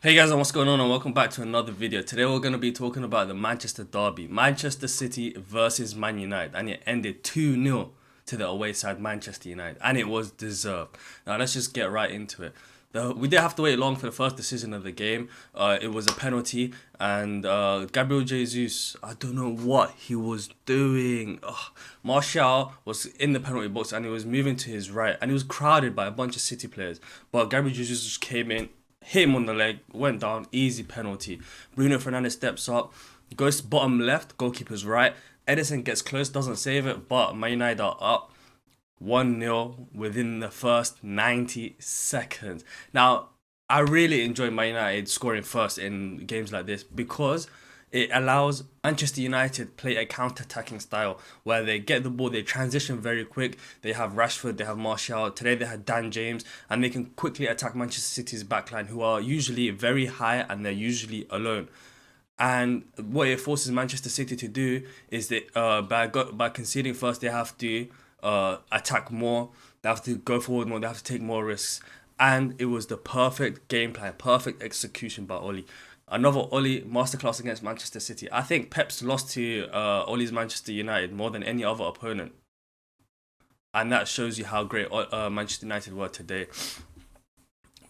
Hey guys, and what's going on, and welcome back to another video. Today we're going to be talking about the Manchester derby, Manchester City versus Man United, and it ended 2-0 to the away side Manchester United, and it was deserved. Now let's just get right into it. We didn't have to wait long for the first decision of the game. It was a penalty, and Gabriel Jesus, I don't know what he was doing. Martial was in the penalty box and he was moving to his right, and he was crowded by a bunch of City players, but Gabriel Jesus just came in, hit him on the leg, went down, easy penalty. Bruno Fernandes steps up, goes bottom left, goalkeeper's right. Edison gets close, doesn't save it, but Man United are up 1-0 within the first 90 seconds. Now, I really enjoy Man United scoring first in games like this because it allows Manchester United play a counter-attacking style where they get the ball, they transition very quick. They have Rashford, they have Martial. Today they had Dan James, and they can quickly attack Manchester City's backline, who are usually very high and they're usually alone. And what it forces Manchester City to do is that by conceding first, they have to attack more. They have to go forward more. They have to take more risks. And it was the perfect game plan, perfect execution by Ole. Another Ole Masterclass against Manchester City. I think Pep's lost to Ole's Manchester United more than any other opponent. And that shows you how great Manchester United were today.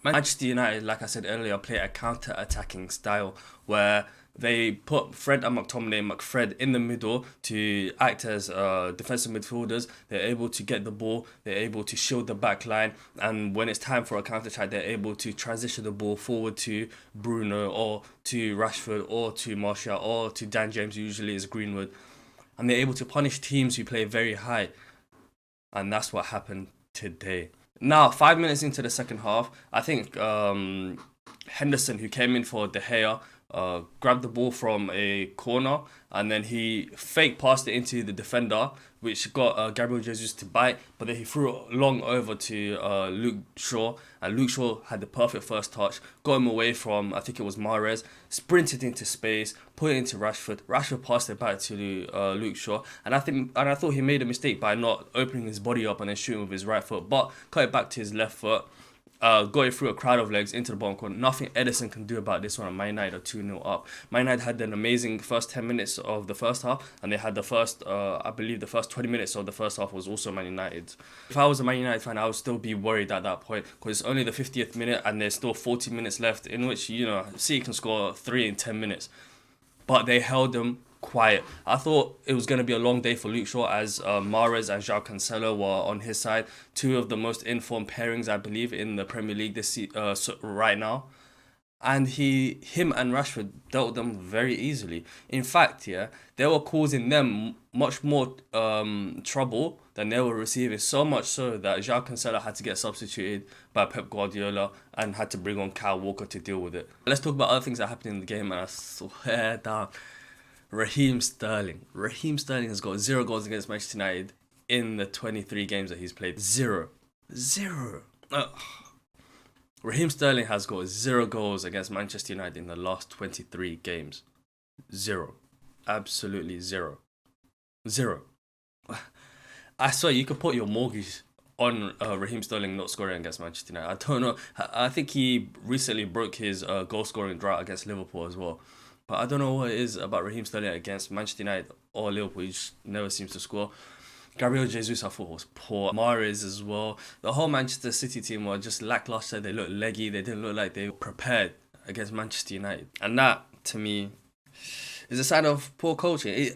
Manchester United, like I said earlier, play a counter-attacking style where they put Fred and McFred in the middle to act as defensive midfielders. They're able to get the ball, they're able to shield the back line, and when it's time for a counter-attack, they're able to transition the ball forward to Bruno or to Rashford or to Martial or to Dan James, usually is Greenwood. And they're able to punish teams who play very high. And that's what happened today. Now, 5 minutes into the second half, I think Henderson, who came in for De Gea, grabbed the ball from a corner and then he fake passed it into the defender, which got Gabriel Jesus to bite, but then he threw it long over to Luke Shaw, and Luke Shaw had the perfect first touch, got him away from, I think it was Mahrez, sprinted into space, put it into Rashford. Rashford passed it back to Luke Shaw, and I thought he made a mistake by not opening his body up and then shooting with his right foot, but cut it back to his left foot. Going through a crowd of legs into the bottom corner. Nothing Edison can do about this one. Man United are 2-0 up. Man United had an amazing first 10 minutes of the first half, and they had the first, I believe the first 20 minutes of the first half was also Man United. If I was a Man United fan, I would still be worried at that point because it's only the 50th minute and there's still 40 minutes left in which, City can score 3 in 10 minutes. But they held them quiet. I thought it was going to be a long day for Luke Shaw as Mahrez and João Cancelo were on his side. Two of the most informed pairings, I believe, in the Premier League right now. And him and Rashford dealt them very easily. In fact, they were causing them much more trouble than they were receiving. So much so that João Cancelo had to get substituted by Pep Guardiola and had to bring on Kyle Walker to deal with it. Let's talk about other things that happened in the game, and I swear down. Raheem Sterling. Raheem Sterling has got 0 goals against Manchester United in the 23 games that he's played. Zero. Raheem Sterling has got 0 goals against Manchester United in the last 23 games. 0. Absolutely 0. I swear you could put your mortgage on Raheem Sterling not scoring against Manchester United. I don't know. I think he recently broke his goal scoring drought against Liverpool as well. But I don't know what it is about Raheem Sterling against Manchester United or Liverpool. He just never seems to score. Gabriel Jesus, I thought, was poor. Mahrez as well. The whole Manchester City team were just lackluster. They looked leggy. They didn't look like they were prepared against Manchester United. And that, to me, is a sign of poor coaching.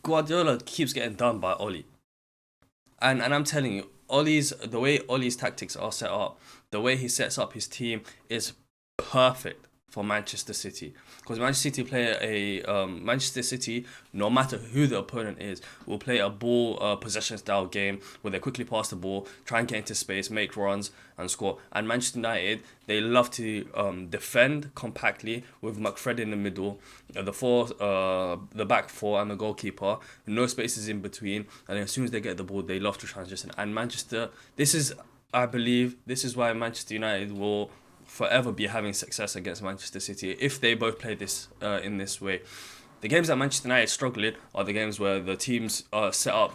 Guardiola keeps getting done by Ole. And I'm telling you, the way Ole's tactics are set up, the way he sets up his team is perfect for Manchester City, because Manchester City, no matter who the opponent is, will play a ball possession style game where they quickly pass the ball, try and get into space, make runs and score. And Manchester United, they love to defend compactly with McFred in the middle, the back four and the goalkeeper, no spaces in between, and as soon as they get the ball, they love to transition. And I believe this is why Manchester United will forever be having success against Manchester City if they both play this in this way. The games that Manchester United struggle in are the games where the teams are set up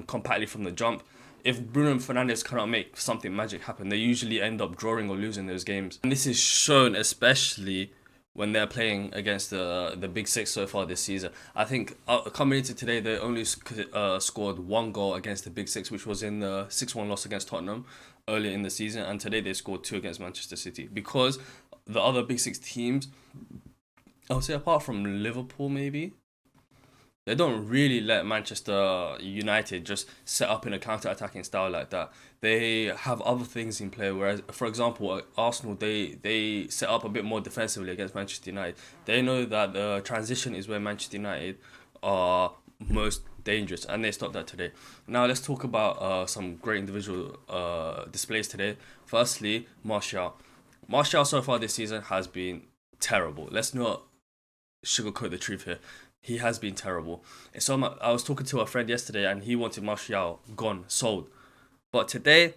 compactly from the jump. if Bruno Fernandes cannot make something magic happen, they usually end up drawing or losing those games. And this is shown especially when they're playing against the big six so far this season. I think coming into today, they only scored one goal against the big six, which was in the 6-1 loss against Tottenham earlier in the season. And today they scored two against Manchester City, because the other big six teams, I would say apart from Liverpool maybe, they don't really let Manchester United just set up in a counter-attacking style like that. They have other things in play. Whereas, for example, Arsenal, they set up a bit more defensively against Manchester United. They know that the transition is where Manchester United are most dangerous, and they stopped that today. Now let's talk about some great individual displays today. Firstly, Martial. Martial so far this season has been terrible. Let's not sugarcoat the truth here. He has been terrible. So I was talking to a friend yesterday, and he wanted Martial gone, sold. But today,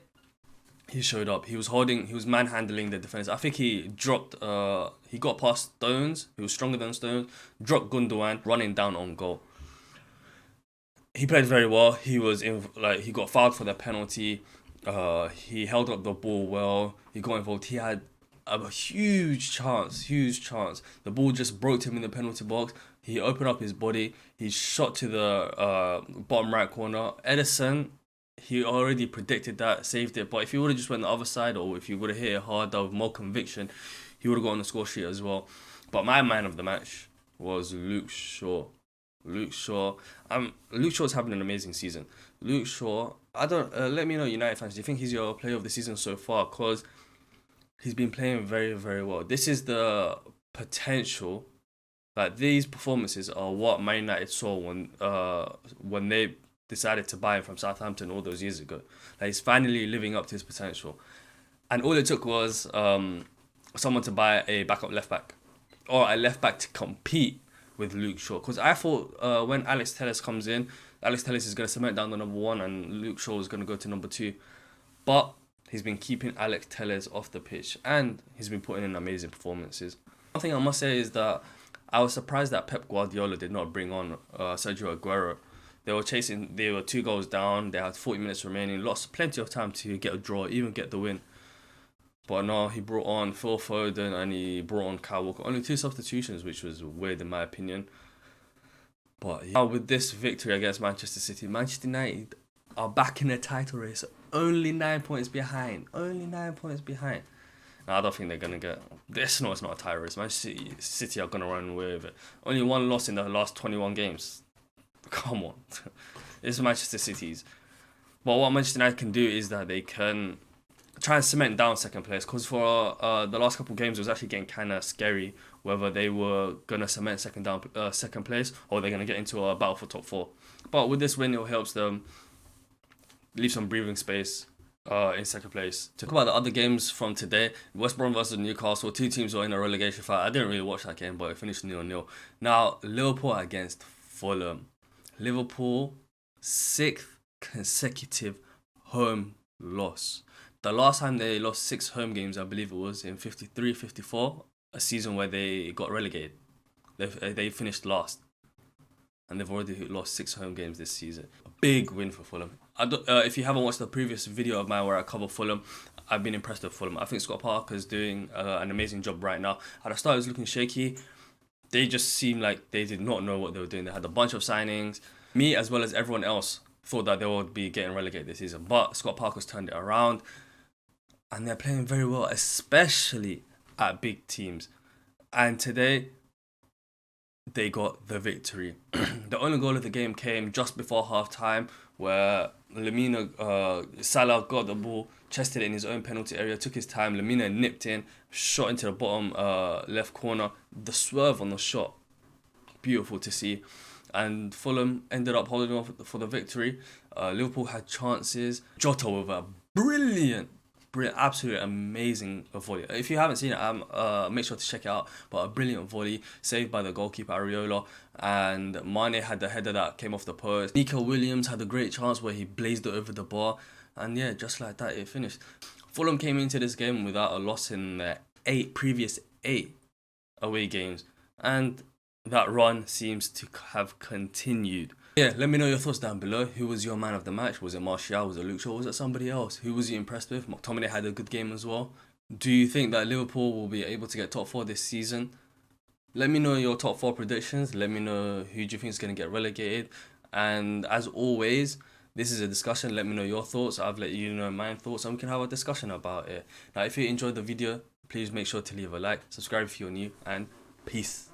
he showed up. He was manhandling the defense. I think he got past Stones. He was stronger than Stones. Dropped Gundogan, running down on goal. He played very well. He got fouled for the penalty. He held up the ball well. He got involved. He had a huge chance. The ball just broke him in the penalty box. He opened up his body. He shot to the bottom right corner. Ederson, he already predicted that, saved it. But if he would have just went the other side, or if he would have hit it harder with more conviction, he would have got on the score sheet as well. But my man of the match was Luke Shaw. Luke Shaw's having an amazing season. Luke Shaw, let me know, United fans, do you think he's your player of the season so far? Because he's been playing very, very well. This is the potential. Like, these performances are what Man United saw when they decided to buy him from Southampton all those years ago. Like, he's finally living up to his potential. And all it took was someone to buy a backup left back, or a left back to compete with Luke Shaw. Because I thought when Alex Telles comes in, Alex Telles is going to cement down the number one, and Luke Shaw is going to go to number two. But he's been keeping Alex Telles off the pitch, and he's been putting in amazing performances. One thing I must say is that I was surprised that Pep Guardiola did not bring on Sergio Aguero. They were 2 goals down, they had 40 minutes remaining, lost plenty of time to get a draw, even get the win. But no, he brought on Phil Foden and he brought on Kyle Walker. Only 2 substitutions, which was weird in my opinion. But yeah, with this victory against Manchester City, Manchester United are back in the title race. Only 9 points behind. Now, I don't think they're going to get... It's not a title race. Manchester City are going to run away with it. Only 1 loss in the last 21 games. Come on. It's Manchester City's. But what Manchester United can do is that they can try and cement down second place. Because for the last couple of games, it was actually getting kind of scary whether they were going to cement second place, or they're going to get into a battle for top 4. But with this win, it helps them leave some breathing space in second place. To talk about the other games from today, West Brom versus Newcastle, 2 teams were in a relegation fight. I didn't really watch that game, but it finished 0-0. Now, Liverpool against Fulham. Liverpool, 6th consecutive home loss. The last time they lost 6 home games, I believe it was in 53-54, a season where they got relegated. They finished last, and they've already lost 6 home games this season. A big win for Fulham. If you haven't watched the previous video of mine where I cover Fulham, I've been impressed with Fulham. I think Scott Parker's doing an amazing job right now. At the start, it was looking shaky. They just seemed like they did not know what they were doing. They had a bunch of signings. Me, as well as everyone else, thought that they would be getting relegated this season. But Scott Parker's turned it around, and they're playing very well, especially at big teams. And today, they got the victory. The only goal of the game came just before half-time, where Salah got the ball, chested it in his own penalty area, took his time. Lemina nipped in, shot into the bottom left corner. The swerve on the shot, beautiful to see. And Fulham ended up holding off for the victory. Liverpool had chances. Jota with a brilliant, absolutely amazing volley. If you haven't seen it, make sure to check it out. But a brilliant volley saved by the goalkeeper Areola, and Mane had the header that came off the post. Nico Williams had a great chance where he blazed it over the bar, and yeah, just like that, it finished. Fulham came into this game without a loss in their previous 8 away games, and that run seems to have continued. Yeah, let me know your thoughts down below. Who was your man of the match? Was it Martial? Was it Luke Shaw? Was it somebody else? Who was you impressed with? McTominay had a good game as well. Do you think that Liverpool will be able to get top four this season? Let me know your top four predictions. Let me know who do you think is going to get relegated. And as always, this is a discussion. Let me know your thoughts. I've let you know my thoughts, and we can have a discussion about it. Now, if you enjoyed the video, please make sure to leave a like, subscribe if you're new, and peace.